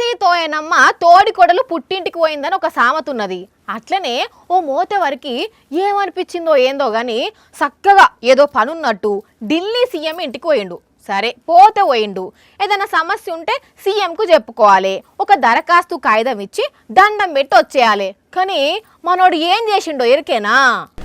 తల్లి తోయనమ్మ తోడి కొడలు పుట్టింటికి పోయిందని ఒక సామెత ఉన్నది. అట్లనే ఓ మోతవరికి ఏమనిపించిందో ఏందో గాని చక్కగా ఏదో పనున్నట్టు ఢిల్లీ సీఎం ఇంటికి పోయిండు. సరే పోతే పోయిండు, ఏదైనా సమస్య ఉంటే సీఎంకు చెప్పుకోవాలి, ఒక దరఖాస్తు కాగితం ఇచ్చి దండం పెట్టి వచ్చేయాలి. కానీ మనోడు ఏం చేసిండో ఎరికేనా?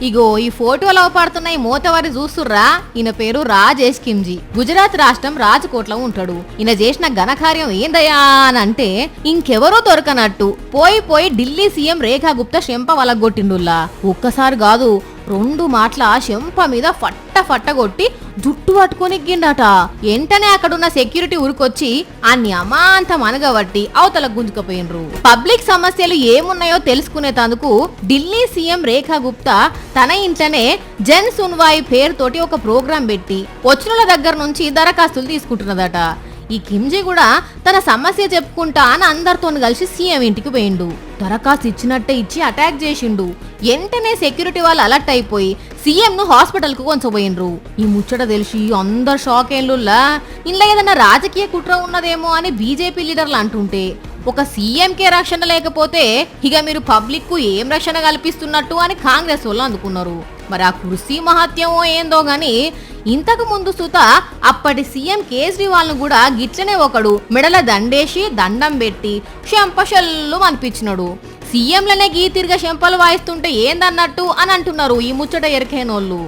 ఇగో ఈ ఫోటోలు అవపడుతున్న ఈ మోతవారి చూస్తుర్రా, ఈయన పేరు రాజేష్ కిమ్జీ. గుజరాత్ రాష్ట్రం రాజ్కోట్లో ఉంటాడు. ఈయన చేసిన ఘనకార్యం ఏందయ్యా అని అంటే ఇంకెవరో దొరకనట్టు పోయి ఢిల్లీ సీఎం రేఖా గుప్తా శంప వలగొట్టిండుల్లా. ఒక్కసారి కాదు 2 మాటల శంప మీద ఫట్ట కొట్టి జుట్టు పట్టుకొని గిండట. వెంటనే అక్కడున్న సెక్యూరిటీ ఊరికొచ్చి అన్ని అమాంతం అనగబట్టి అవతల గుంజుకపోయినరు. పబ్లిక్ సమస్యలు ఏమున్నాయో తెలుసుకునేందుకు ఢిల్లీ సీఎం రేఖా గుప్తా తన ఇంట్లోనే జన్ సున్వాయి పేరుతోటి ఒక ప్రోగ్రాం పెట్టి వచ్చినుల దగ్గర నుంచి దరఖాస్తులు తీసుకుంటున్నదట. ఈ కిమ్జీ కూడా తన సమస్య చెప్పుకుంటా అని అందరితో కలిసి సీఎం ఇంటికి పోయిండు. దరఖాస్తు ఇచ్చినట్టే ఇచ్చి అటాక్ చేసిండు. వెంటనే సెక్యూరిటీ వాళ్ళు అలర్ట్ అయిపోయి సీఎం ను హాస్పిటల్ కు కొంచపోయినరు. ఈ ముచ్చట తెలిసి అందరు షాక్ అయిన్లుల్లా. ఇంట్లో ఏదైనా రాజకీయ కుట్ర ఉన్నదేమో అని బీజేపీ లీడర్లు అంటుంటే, ఒక సీఎంకే రక్షణ లేకపోతే ఇక మీరు పబ్లిక్ కు ఏం రక్షణ కల్పిస్తున్నట్టు అని కాంగ్రెస్ వాళ్ళు అందుకున్నారు. మరి ఆ కుర్సీ మహత్యమో ఏందో గాని ఇంతకు ముందు సుత అప్పటి సీఎం కేజ్రీవాల్ ను కూడా గిట్లనే ఒకడు మెడల దండేసి దండం పెట్టి శంపశల్లు అనిపించినాడు. సీఎంలనే గీ తిరిగా శంపలు వాయిస్తుంటే ఏందన్నట్టు అని అంటున్నారు ఈ ముచ్చట ఎరికైనోళ్ళు.